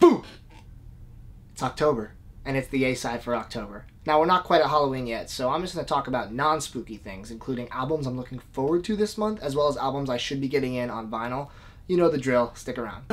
Boo! It's October, and it's the A-side for October. Now, we're not quite at Halloween yet, so I'm just going to talk about non-spooky things, including albums I'm looking forward to this month, as well as albums I should be getting in on vinyl. You know the drill. Stick around.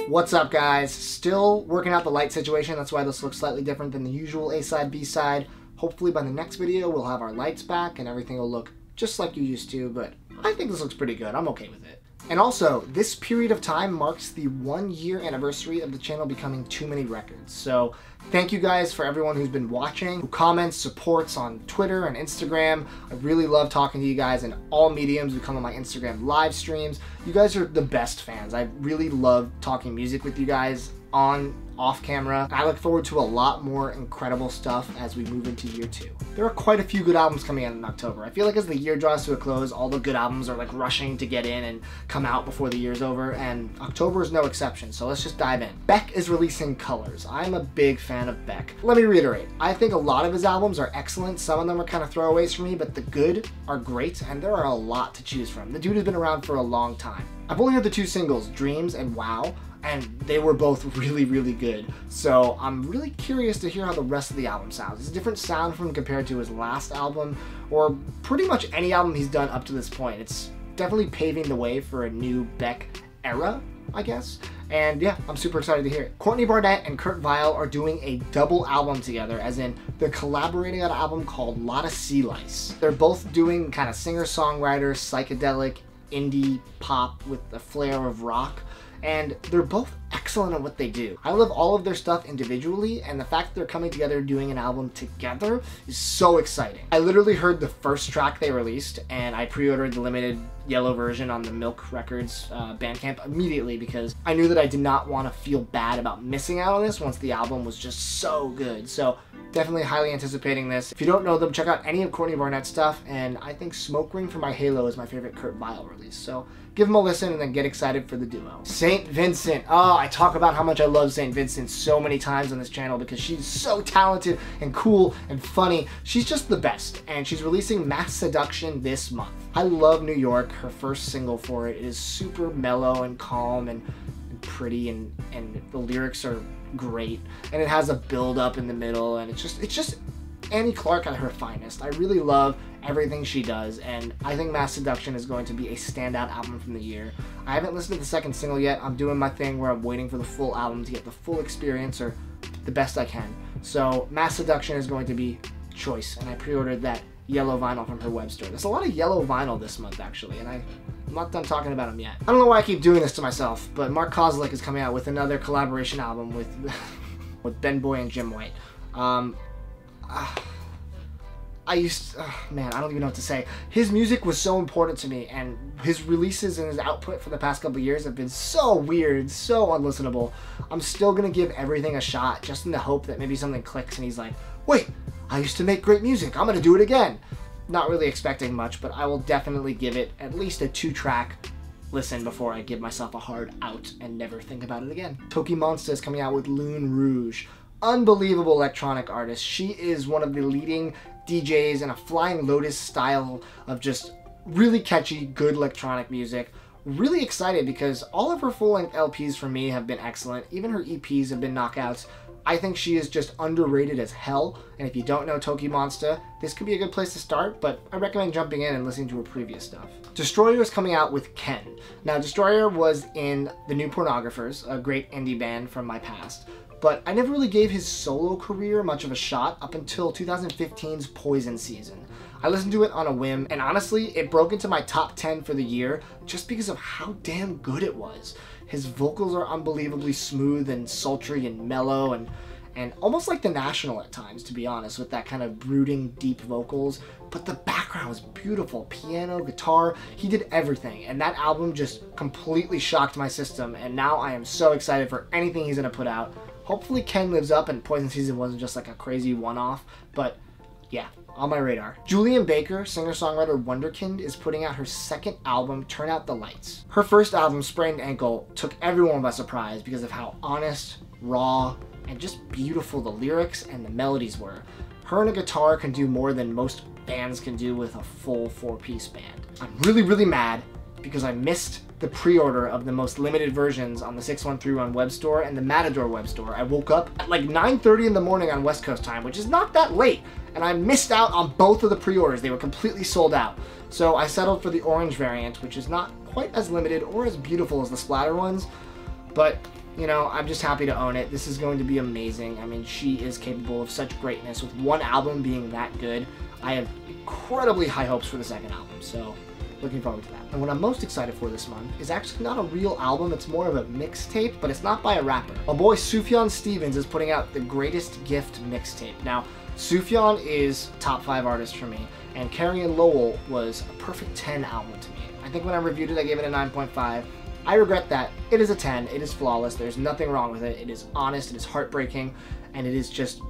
What's up, guys? Still working out the light situation. That's why this looks slightly different than the usual A-side, B-side. Hopefully by the next video, we'll have our lights back and everything will look just like you used to, but I think this looks pretty good. I'm okay with it. And also, this period of time marks the 1-year anniversary of the channel becoming Too Many Records. So thank you guys for everyone who's been watching, who comments, supports on Twitter and Instagram. I really love talking to you guys in all mediums who come on my Instagram live streams. You guys are the best fans. I really love talking music with you guys on, off camera. I look forward to a lot more incredible stuff as we move into year 2. There are quite a few good albums coming out in October. I feel like as the year draws to a close, all the good albums are like rushing to get in and come out before the year's over, and October is no exception, so let's just dive in. Beck is releasing Colors. I'm a big fan of Beck. Let me reiterate, I think a lot of his albums are excellent. Some of them are kind of throwaways for me, but the good are great, and there are a lot to choose from. The dude has been around for a long time. I've only heard the 2 singles, Dreams and Wow, and they were both really, really good. So I'm really curious to hear how the rest of the album sounds. It's a different sound from compared to his last album, or pretty much any album he's done up to this point. It's definitely paving the way for a new Beck era, I guess. And yeah, I'm super excited to hear it. Courtney Barnett and Kurt Vile are doing a double album together, as in they're collaborating on an album called Lotta Lice. They're both doing kind of singer-songwriter, psychedelic, indie pop with a flair of rock. And they're both excellent at what they do. I love all of their stuff individually, and the fact that they're coming together doing an album together is so exciting. I literally heard the first track they released, and I pre-ordered the limited yellow version on the Milk Records Bandcamp immediately because I knew that I did not want to feel bad about missing out on this once the album was just so good. So definitely highly anticipating this. If you don't know them, check out any of Courtney Barnett's stuff, and I think Smoke Ring for My Halo is my favorite Kurt Vile release. So give them a listen and then get excited for the duo. St. Vincent. Oh, I talk about how much I love St. Vincent so many times on this channel because she's so talented and cool and funny. She's just the best, and she's releasing Masseduction this month. I love New York, her first single for it. It is super mellow and calm and pretty, and the lyrics are great, and it has a build up in the middle, and it's just Annie Clark at her finest. I really love everything she does, and I think Masseduction is going to be a standout album from the year. I haven't listened to the second single yet. I'm doing my thing where I'm waiting for the full album to get the full experience, or the best I can. So Masseduction is going to be choice, and I pre-ordered that yellow vinyl from her web store. There's a lot of yellow vinyl this month, actually, and I'm not done talking about them yet. I don't know why I keep doing this to myself, but Mark Kozelek is coming out with another collaboration album with with Ben Boye and Jim White. Man, I don't even know what to say. His music was so important to me, and his releases and his output for the past couple of years have been so weird, so unlistenable. I'm still gonna give everything a shot, just in the hope that maybe something clicks and he's like, wait, I used to make great music, I'm gonna do it again. Not really expecting much, but I will definitely give it at least a 2-track listen before I give myself a hard out and never think about it again. TOKiMONSTA is coming out with Lune Rouge. Unbelievable electronic artist. She is one of the leading DJs in a Flying Lotus style of just really catchy, good electronic music. Really excited because all of her full-length LPs for me have been excellent. Even her EPs have been knockouts. I think she is just underrated as hell, and if you don't know TOKiMONSTA, this could be a good place to start, but I recommend jumping in and listening to her previous stuff. Destroyer is coming out with Ken. Now, Destroyer was in The New Pornographers, a great indie band from my past, but I never really gave his solo career much of a shot up until 2015's Poison Season. I listened to it on a whim, and honestly, it broke into my top 10 for the year just because of how damn good it was. His vocals are unbelievably smooth and sultry and mellow, and almost like The National at times, to be honest, with that kind of brooding, deep vocals. But the background was beautiful. Piano, guitar, he did everything. And that album just completely shocked my system, and now I am so excited for anything he's gonna put out. Hopefully Ken lives up and Poison Season wasn't just like a crazy one-off, but yeah, on my radar. Julien Baker, singer-songwriter Wonderkind, is putting out her second album, Turn Out the Lights. Her first album, Sprained Ankle, took everyone by surprise because of how honest, raw, and just beautiful the lyrics and the melodies were. Her and a guitar can do more than most bands can do with a full 4-piece band. I'm really, really mad because I missed the pre-order of the most limited versions on the 6131 web store and the Matador web store. I woke up at like 9:30 in the morning on West Coast time, which is not that late, and I missed out on both of the pre-orders. They were completely sold out. So I settled for the orange variant, which is not quite as limited or as beautiful as the splatter ones, but you know, I'm just happy to own it. This is going to be amazing. I mean, she is capable of such greatness. With one album being that good, I have incredibly high hopes for the second album, so looking forward to that. And what I'm most excited for this month is actually not a real album, it's more of a mixtape, but it's not by a rapper. My boy Sufjan Stevens is putting out the Greatest Gift mixtape. Now, Sufjan is top 5 artist for me, and Carrion Lowell was a perfect 10 album to me. I think when I reviewed it, I gave it a 9.5. I regret that. It is a 10. It is flawless. There's nothing wrong with it. It is honest. It is heartbreaking. And it is just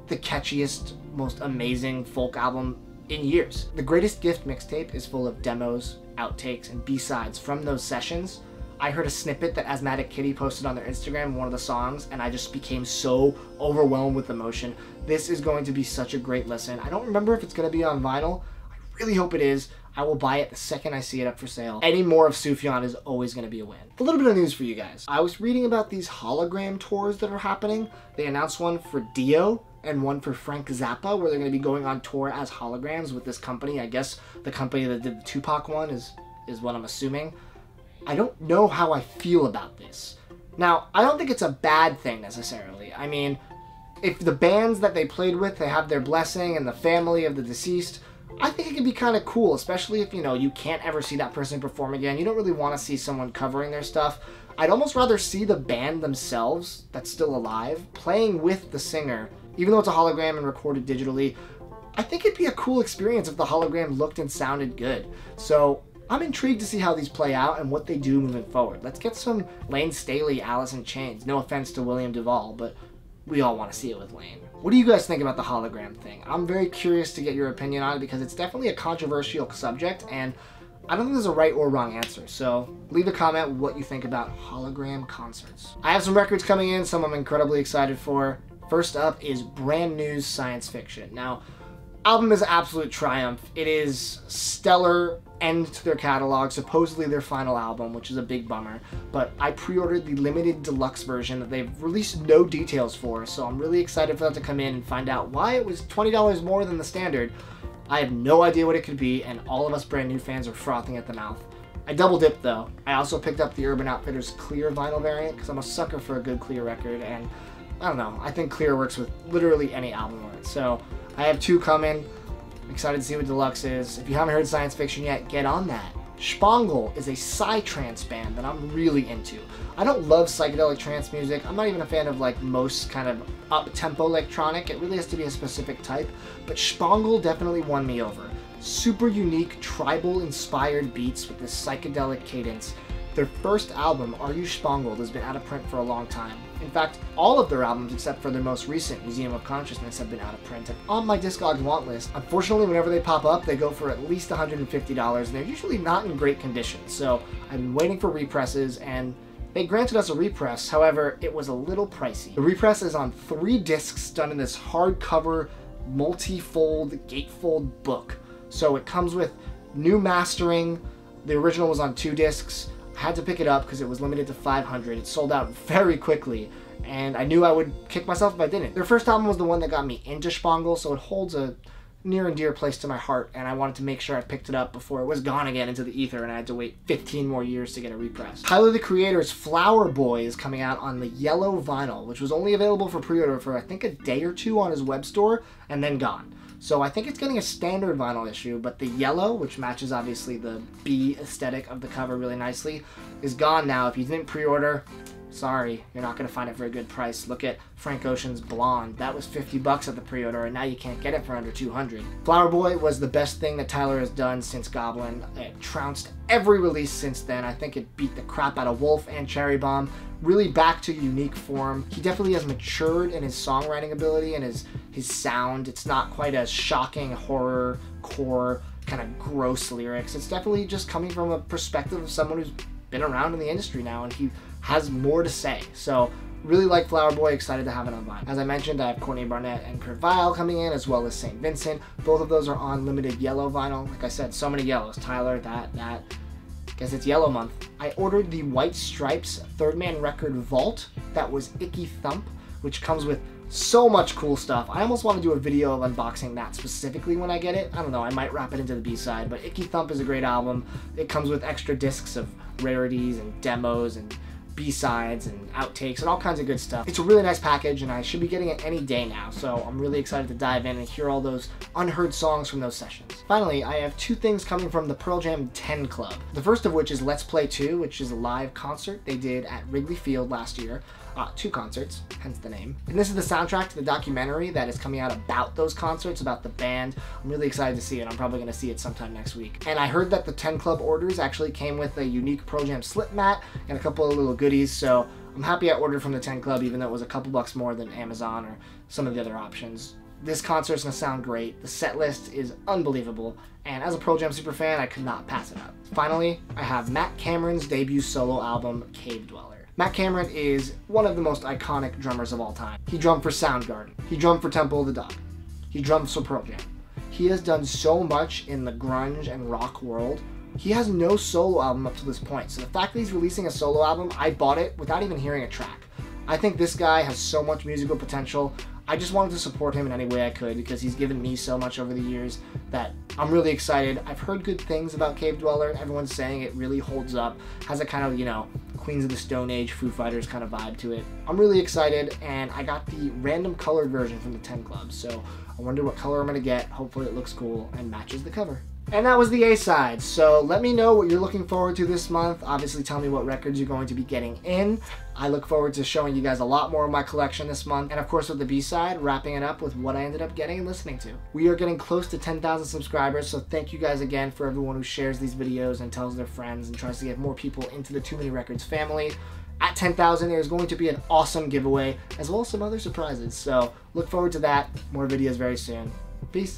the catchiest, most amazing folk album in years. The Greatest Gift mixtape is full of demos, outtakes, and B-sides from those sessions. I heard a snippet that Asthmatic Kitty posted on their Instagram, one of the songs, and I just became so overwhelmed with emotion. This is going to be such a great listen. I don't remember if it's going to be on vinyl. I really hope it is. I will buy it the second I see it up for sale. Any more of Sufjan is always going to be a win. A little bit of news for you guys. I was reading about these hologram tours that are happening. They announced one for Dio and one for Frank Zappa, where they're going to be going on tour as holograms with this company. I guess the company that did the Tupac one is what I'm assuming. I don't know how I feel about this. Now, I don't think it's a bad thing necessarily. I mean, if the bands that they played with, they have their blessing and the family of the deceased, I think it can be kind of cool, especially if, you know, you can't ever see that person perform again. You don't really want to see someone covering their stuff. I'd almost rather see the band themselves, that's still alive, playing with the singer. Even though it's a hologram and recorded digitally, I think it'd be a cool experience if the hologram looked and sounded good. So I'm intrigued to see how these play out and what they do moving forward. Let's get some Lane Staley, Alice in Chains. No offense to William Duvall, but we all want to see it with Lane. What do you guys think about the hologram thing? I'm very curious to get your opinion on it because it's definitely a controversial subject and I don't think there's a right or wrong answer. So leave a comment what you think about hologram concerts. I have some records coming in, some I'm incredibly excited for. First up is Brand New's Science Fiction. Now, album is an absolute triumph. It is stellar end to their catalog, supposedly their final album, which is a big bummer. But I pre-ordered the limited deluxe version that they've released no details for, so I'm really excited for that to come in and find out why it was $20 more than the standard. I have no idea what it could be, and all of us Brand New fans are frothing at the mouth. I double dipped though. I also picked up the Urban Outfitters clear vinyl variant because I'm a sucker for a good clear record, and I don't know, I think clear works with literally any album art. So I have 2 coming. I'm excited to see what deluxe is. If you haven't heard Science Fiction yet, get on that. Shpongle is a psytrance band that I'm really into. I don't love psychedelic trance music. I'm not even a fan of like most kind of up-tempo electronic. It really has to be a specific type. But Shpongle definitely won me over. Super unique, tribal-inspired beats with this psychedelic cadence. Their first album, Are You Shpongled, has been out of print for a long time. In fact, all of their albums except for their most recent, Museum of Consciousness, have been out of print and on my Discogs want list. Unfortunately, whenever they pop up, they go for at least $150 and they're usually not in great condition. So I've been waiting for represses and they granted us a repress, however, it was a little pricey. The repress is on 3 discs done in this hardcover, multi-fold, gatefold book. So it comes with new mastering. The original was on 2 discs. I had to pick it up because it was limited to 500. It sold out very quickly, and I knew I would kick myself if I didn't. Their first album was the one that got me into Shpongle, so it holds a near and dear place to my heart, and I wanted to make sure I picked it up before it was gone again into the ether and I had to wait 15 more years to get a repress. Tyler, the Creator's Flower Boy is coming out on the yellow vinyl, which was only available for pre-order for I think a day or 2 on his web store, and then gone. So I think it's getting a standard vinyl issue, but the yellow, which matches obviously the B aesthetic of the cover really nicely, is gone now. If you didn't pre-order, sorry, you're not going to find it for a good price. Look at Frank Ocean's Blonde. That was $50 at the pre-order, and now you can't get it for under $200. Flower Boy was the best thing that Tyler has done since Goblin. It trounced every release since then. I think it beat the crap out of Wolf and Cherry Bomb. Really back to unique form. He definitely has matured in his songwriting ability and his sound. It's not quite as shocking, horror, core, kind of gross lyrics. It's definitely just coming from a perspective of someone who's been around in the industry now, and he has more to say. So really like Flower Boy, excited to have it on vinyl. As I mentioned, I have Courtney, Barnett, and Kurt Vile coming in, as well as St. Vincent. Both of those are on limited yellow vinyl. Like I said, so many yellows. Tyler, that. guess it's yellow month. I ordered the White Stripes Third Man Record Vault. That was Icky Thump, which comes with so much cool stuff. I almost want to do a video of unboxing that specifically when I get it. I don't know, I might wrap it into the B-side, but Icky Thump is a great album. It comes with extra discs of rarities and demos and B-sides and outtakes and all kinds of good stuff. It's a really nice package, and I should be getting it any day now, so I'm really excited to dive in and hear all those unheard songs from those sessions. Finally, I have two things coming from the Pearl Jam 10 Club. The first of which is Let's Play 2, which is a live concert they did at Wrigley Field last year. 2 concerts, hence the name. And this is the soundtrack to the documentary that is coming out about those concerts, about the band. I'm really excited to see it. I'm probably going to see it sometime next week. And I heard that the 10 Club orders actually came with a unique Pearl Jam slip mat and a couple of little goodies, so I'm happy I ordered from the 10 Club, even though it was a couple bucks more than Amazon or some of the other options. This concert's going to sound great. The set list is unbelievable, and as a Pearl Jam superfan, I could not pass it up. Finally, I have Matt Cameron's debut solo album, Cave Dweller. Matt Cameron is one of the most iconic drummers of all time. He drummed for Soundgarden. He drummed for Temple of the Dog. He drummed for Pearl Jam. He has done so much in the grunge and rock world. He has no solo album up to this point, so the fact that he's releasing a solo album, I bought it without even hearing a track. I think this guy has so much musical potential. I just wanted to support him in any way I could because he's given me so much over the years that I'm really excited. I've heard good things about Cave Dweller. Everyone's saying it really holds up. Has a kind of, you know, Queens of the Stone Age, Foo Fighters kind of vibe to it. I'm really excited, and I got the random colored version from the 10 Club, so I wonder what color I'm going to get. Hopefully it looks cool and matches the cover. And that was the A-side, so let me know what you're looking forward to this month. Obviously tell me what records you're going to be getting in. I look forward to showing you guys a lot more of my collection this month, and of course with the B-side, wrapping it up with what I ended up getting and listening to. We are getting close to 10,000 subscribers, so thank you guys again for everyone who shares these videos and tells their friends and tries to get more people into the Too Many Records family. At 10,000, there's going to be an awesome giveaway, as well as some other surprises, so look forward to that. More videos very soon. Peace.